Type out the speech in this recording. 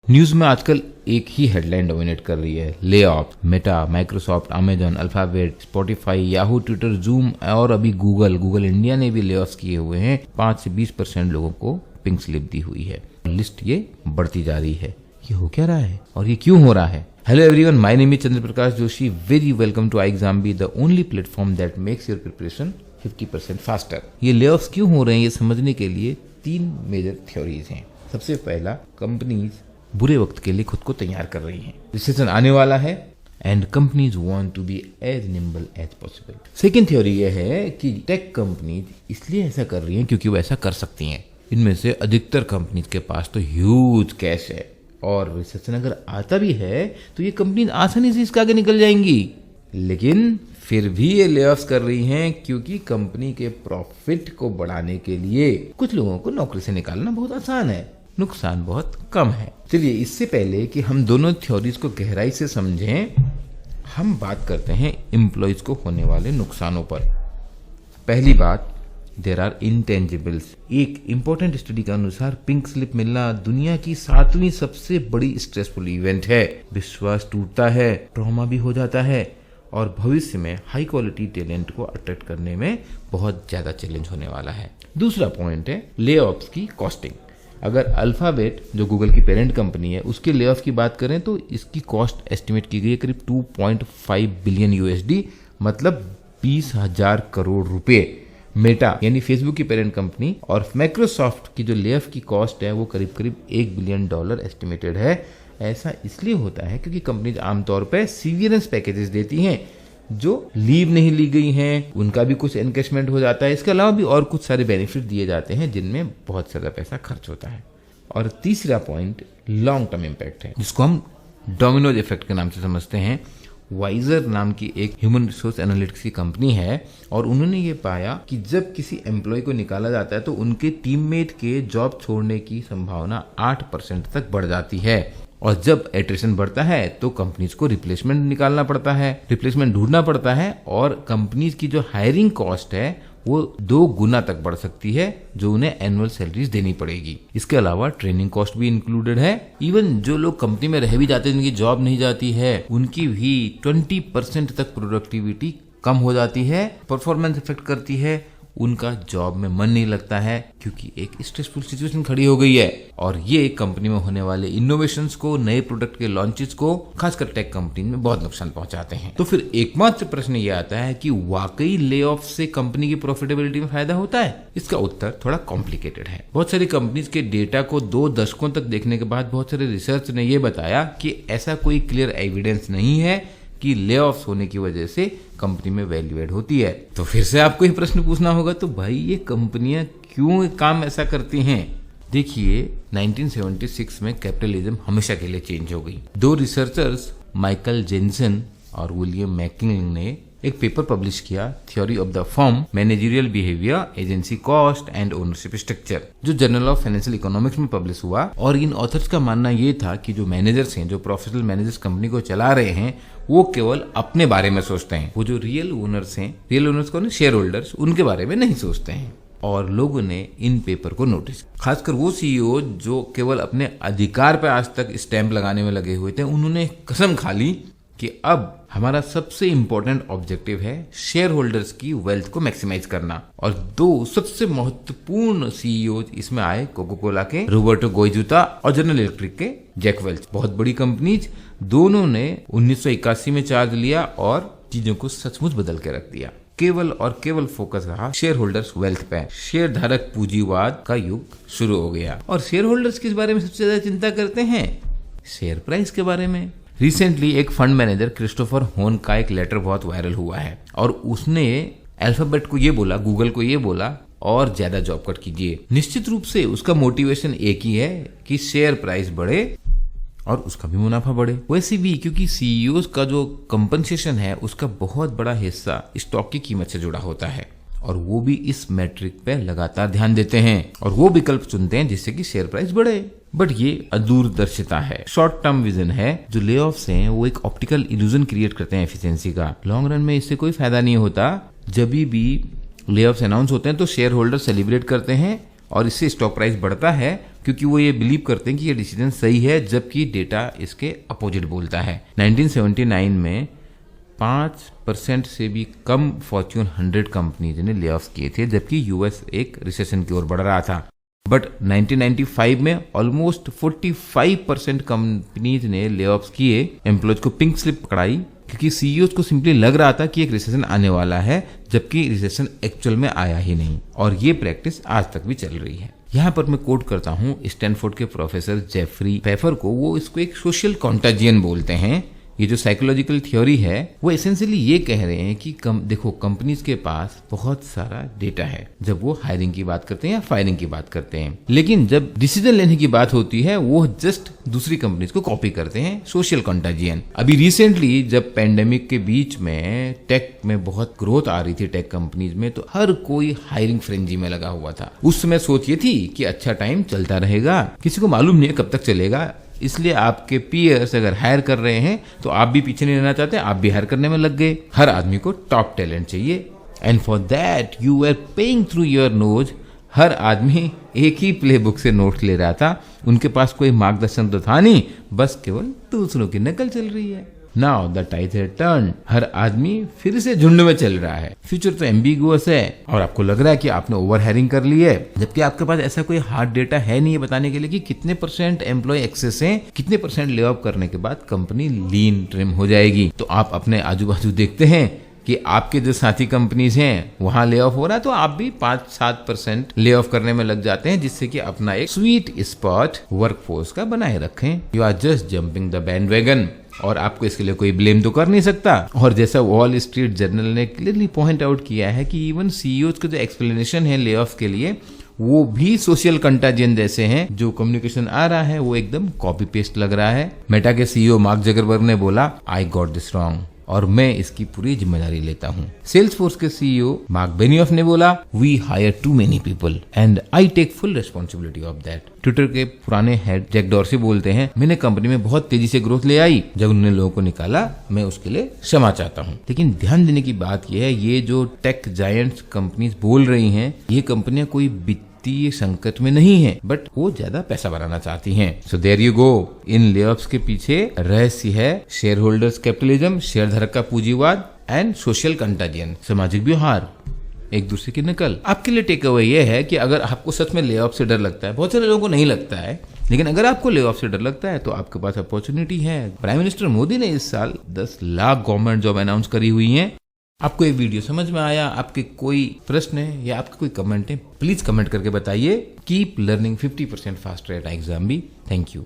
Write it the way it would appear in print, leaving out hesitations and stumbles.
News में आजकल एक ही हेडलाइन डोमिनेट कर रही है, lay off. Meta, Microsoft, Amazon, alphabet, Spotify, Yahoo, Twitter, zoom और अभी गूगल इंडिया ने भी ले ऑफ किए हुए हैं। 5 से 20% लोगों को पिंक स्लिप दी हुई है। लिस्ट ये बढ़ती जा रही है। ये हो क्या रहा है और ये क्यों हो रहा है? Hello everyone, my name is Chandra Prakash Joshi. Very welcome to iExamBee, the only platform that makes your preparation 50% faster. ये ले ऑफ्स क्यों हो रहे हैं, ये समझने के लिए 3 मेजर थ्योरीज हैं। सबसे पहला, कंपनीज बुरे वक्त के लिए खुद को तैयार कर रही हैं। रिसेशन आने वाला है and companies want to be as nimble as possible. Second theory यह है कि टेक कंपनीज इसलिए ऐसा कर रही हैं क्योंकि वो ऐसा कर सकती हैं। इनमें से अधिकतर कंपनीज के पास तो ह्यूज कैश है और रिसेशन अगर आता भी है तो ये कंपनीज आसानी से इसके आगे निकल जाएंगी। लेकिन फिर भी ये ले ऑफ्स कर रही हैं क्योंकि कंपनी के प्रॉफिट को बढ़ाने के लिए कुछ लोगों को नौकरी से निकालना बहुत आसान है, नुकसान बहुत कम है। चलिए, इससे पहले कि हम दोनों थ्योरीज को गहराई से समझें, हम बात करते हैं एम्प्लॉइज को होने वाले नुकसानों पर। पहली बात, देयर आर इंटेंजिबल्स। एक इंपॉर्टेंट स्टडी के अनुसार पिंक स्लिप मिलना दुनिया की 7वीं सबसे बड़ी स्ट्रेसफुल इवेंट है। विश्वास टूटता है, ट्रॉमा भी हो जाता है और भविष्य में हाई क्वालिटी टैलेंट को अट्रैक्ट करने में बहुत ज्यादा चैलेंज होने वाला है। दूसरा पॉइंट है ले ऑफ्स की कॉस्टिंग। अगर अल्फाबेट, जो गूगल की पेरेंट कंपनी है, उसके ले ऑफ की बात करें तो इसकी कॉस्ट एस्टिमेट की गई है करीब 2.5 बिलियन USD, मतलब 20,000 करोड़ रुपए। मेटा यानी फेसबुक की पेरेंट कंपनी और माइक्रोसॉफ्ट की जो ले ऑफ की कॉस्ट है वो करीब करीब $1 बिलियन एस्टिमेटेड है। ऐसा इसलिए होता है क्योंकि कंपनीज आमतौर पर सीवियरेंस पैकेजेस देती हैं, जो लीव नहीं ली गई हैं उनका भी कुछ एनकैशमेंट हो जाता है। इसके अलावा भी और कुछ सारे बेनिफिट दिए जाते हैं जिनमें बहुत सारा पैसा खर्च होता है। और तीसरा पॉइंट लॉन्ग टर्म इम्पैक्ट है, जिसको हम डोमिनोज इफेक्ट के नाम से समझते हैं। वाइजर नाम की एक ह्यूमन रिसोर्स एनालिटिक्स की कंपनी है और उन्होंने ये पाया कि जब किसी एम्प्लॉय को निकाला जाता है तो उनके टीममेट के जॉब छोड़ने की संभावना 8% तक बढ़ जाती है। और जब एट्रिशन बढ़ता है तो कंपनीज को रिप्लेसमेंट निकालना पड़ता है, रिप्लेसमेंट ढूंढना पड़ता है और कंपनीज की जो हायरिंग कॉस्ट है वो 2 गुना तक बढ़ सकती है, जो उन्हें एनुअल सैलरीज देनी पड़ेगी। इसके अलावा ट्रेनिंग कॉस्ट भी इंक्लूडेड है। इवन जो लोग कंपनी में रह भी जाते हैं, जिनकी जॉब नहीं जाती है, उनकी भी 20% तक प्रोडक्टिविटी कम हो जाती है, परफॉर्मेंस इफेक्ट करती है, उनका जॉब में मन नहीं लगता है क्योंकि एक स्ट्रेसफुल सिचुएशन खड़ी हो गई है। और ये कंपनी में होने वाले इनोवेशंस को, नए प्रोडक्ट के लॉन्चेस को, खासकर टेक कंपनी में बहुत नुकसान पहुंचाते हैं। तो फिर एकमात्र प्रश्न ये आता है कि वाकई ले ऑफ से कंपनी की प्रॉफिटेबिलिटी में फायदा होता है? इसका उत्तर थोड़ा कॉम्प्लिकेटेड है। बहुत सारी कंपनीज के डेटा को 2 दशकों तक देखने के बाद बहुत सारे रिसर्च ने यह बताया कि ऐसा कोई क्लियर एविडेंस नहीं है कि ले ऑफ्स होने की वजह से कंपनी में वैल्यू एड होती है। तो फिर से आपको ये प्रश्न पूछना होगा, तो भाई ये कंपनियां क्यों काम ऐसा करती हैं? देखिए, 1976 में कैपिटलिज्म हमेशा के लिए चेंज हो गई। 2 रिसर्चर्स माइकल जेनसन और विलियम मैकिंग ने एक पेपर पब्लिश किया, theory of the firm, managerial behaviour, agency cost and ownership structure, जो जर्नल ऑफ फाइनेंशियल इकोनॉमिक्स में पब्लिश हुआ। और इन ऑथर्स का मानना ये था कि जो मैनेजर्स हैं, जो प्रोफेशनल मैनेजर्स कंपनी को चला रहे हैं, वो केवल अपने बारे में सोचते हैं। वो जो रियल ओनर्स हैं, रियल ओनर्स कौन है? शेयर होल्डर्स, उनके बारे में नहीं सोचते हैं। और लोगों ने इन पेपर को नोटिस, खासकर वो CEO जो केवल अपने अधिकार पे आज तक स्टैंप लगाने में लगे हुए थे, उन्होंने कसम खा ली कि अब हमारा सबसे इंपॉर्टेंट ऑब्जेक्टिव है शेयर होल्डर्स की वेल्थ को मैक्सिमाइज करना। और 2 सबसे महत्वपूर्ण CEO इसमें आए, कोको कोला के रॉबर्टो गोइजुता और जनरल इलेक्ट्रिक के जैक वेल्च। बहुत बड़ी कंपनीज, दोनों ने 1981 में चार्ज लिया और चीजों को सचमुच बदल के रख दिया। केवल और केवल फोकस रहा शेयर होल्डर्स वेल्थ पे। शेयर धारक पूंजीवाद का युग शुरू हो गया। और शेयर होल्डर्स किस बारे में सबसे ज्यादा चिंता करते हैं? शेयर प्राइस के बारे में। रिसेंटली एक फंड मैनेजर क्रिस्टोफर होन का एक लेटर बहुत वायरल हुआ है और उसने अल्फाबेट को ये बोला, गूगल को ये बोला, और ज्यादा जॉब कट कीजिए। निश्चित रूप से उसका मोटिवेशन एक ही है कि शेयर प्राइस बढ़े और उसका भी मुनाफा बढ़े। वैसे भी क्योंकि CEOs का जो कंपनसेशन है उसका बहुत बड़ा हिस्सा स्टॉक की कीमत से जुड़ा होता है और वो भी इस मैट्रिक पे लगातार ध्यान देते हैं और वो विकल्प चुनते हैं जिससे कि शेयर प्राइस बढ़े। बट ये अदूरदर्शिता है, शॉर्ट टर्म विजन है। जो ले ऑफ्स हैं वो एक ऑप्टिकल इल्यूजन क्रिएट करते हैं एफिशिएंसी का। लॉन्ग रन में इससे कोई फायदा नहीं होता। जब भी ले ऑफ्स अनाउंस होते हैं तो शेयर होल्डर सेलिब्रेट करते हैं और इससे स्टॉक प्राइस बढ़ता है क्योंकि वो ये बिलीव करते हैं कि ये डिसीजन सही है, जबकि डेटा इसके अपोजिट बोलता है। 1979 में 5% से भी कम फॉर्च्यून 100 कंपनीज ने ले ऑफ किए थे, जबकि यूएस एक रिसेशन की ओर बढ़ रहा था। बट 1995 में ऑलमोस्ट 45% कंपनीज ने ले ऑफ किए, एम्प्लॉयज को पिंक स्लिप पकड़ाई, क्योंकि सीईओ को सिंपली लग रहा था कि एक रिसेशन आने वाला है, जबकि रिसेशन एक्चुअल में आया ही नहीं। और ये प्रैक्टिस आज तक भी चल रही है। यहाँ पर मैं कोट करता हूँ स्टैनफोर्ड के प्रोफेसर जेफरी पेफर को। वो इसको एक सोशल कॉन्टाजियन बोलते हैं। ये जो साइकोलॉजिकल थ्योरी है वो एसेंशियली ये कह रहे हैं कि देखो कंपनीज के पास बहुत सारा डेटा है जब वो हायरिंग की बात करते हैं या फायरिंग की बात करते हैं, लेकिन जब डिसीजन लेने की बात होती है वो जस्ट दूसरी कंपनीज को कॉपी करते हैं। सोशल कंटाजियन। अभी रिसेंटली जब पेंडेमिक के बीच में टेक में बहुत ग्रोथ आ रही थी टेक कंपनीज में, तो हर कोई हायरिंग फ्रेंजी में लगा हुआ था। उस समय सोच ये थी कि अच्छा टाइम चलता रहेगा, किसी को मालूम नहीं है कब तक चलेगा, इसलिए आपके पीयर्स अगर हायर कर रहे हैं तो आप भी पीछे नहीं रहना चाहते, आप भी हायर करने में लग गए। हर आदमी को टॉप टैलेंट चाहिए, and for that you are paying through your nose. हर आदमी एक ही प्ले बुक से नोट्स ले रहा था, उनके पास कोई मार्गदर्शन तो था नहीं, बस केवल दूसरों की नकल चल रही है। Now the tide has turned, हर आदमी फिर से झुंड में चल रहा है। फ्यूचर तो एम्बिगुअस है और आपको लग रहा है कि आपने ओवर हायरिंग कर ली है, जबकि आपके पास ऐसा कोई हार्ड डेटा है नहीं है बताने के लिए कि कितने % एम्प्लॉय एक्सेस हैं, कितने % ले ऑफ करने के बाद कंपनी लीन ट्रिम हो जाएगी। तो आप अपने आजू बाजू देखते हैं कि आपके जो साथी कंपनीज हैं वहां ले ऑफ हो रहा है, तो आप भी 5-7% ले ऑफ करने में लग जाते हैं, जिससे कि अपना एक स्वीट स्पॉट वर्कफोर्स का बनाए रखें। You are just jumping the bandwagon, और आपको इसके लिए कोई ब्लेम तो कर नहीं सकता। और जैसा वॉल स्ट्रीट जर्नल ने क्लियरली पॉइंट आउट किया है कि इवन सीईओज का जो एक्सप्लेनेशन है ले ऑफ के लिए, वो भी सोशल कंटाजियन जैसे हैं। जो कम्युनिकेशन आ रहा है वो एकदम कॉपी पेस्ट लग रहा है। मेटा के सीईओ मार्क जकरबर्ग ने बोला, आई गॉट दिस रॉन्ग, और मैं इसकी पूरी जिम्मेदारी लेता हूँ। सेल्सफोर्स के सीईओ मार्क बेनियोफ ने बोला, we hire too many people and I take full responsibility of that. Twitter के पुराने हेड जैक डॉर्सी बोलते हैं, मैंने कंपनी में बहुत तेजी से ग्रोथ ले आई, जब उन्होंने लोगों को निकाला मैं उसके लिए क्षमा चाहता हूँ। लेकिन ध्यान देने की बात यह है, ये जो टेक जायंट्स कंपनीज बोल रही हैं, ये कंपनियां कोई वित्तीय संकट में नहीं है, बट वो ज्यादा पैसा बनाना चाहती हैं। सो देयर यू गो, इन लेऑफ्स के पीछे रहस्य है शेयर होल्डर्स कैपिटलिज्म, शेयरधारक का पूंजीवाद एंड सोशल कंटाजियन, सामाजिक व्यवहार, एक दूसरे की नकल। आपके लिए टेक अवे ये है कि अगर आपको सच में ले ऑफ से डर लगता है, बहुत सारे लोगों को नहीं लगता है, लेकिन अगर आपको ले ऑफ से डर लगता है तो आपके पास अपॉर्चुनिटी है। प्राइम मिनिस्टर मोदी ने इस साल 10 लाख गवर्नमेंट जॉब अनाउंस करी हुई हैं। आपको ये वीडियो समझ में आया? आपके कोई प्रश्न है या आपके कोई कमेंट है, प्लीज कमेंट करके बताइए। Keep learning 50% faster at exam भी। Thank you.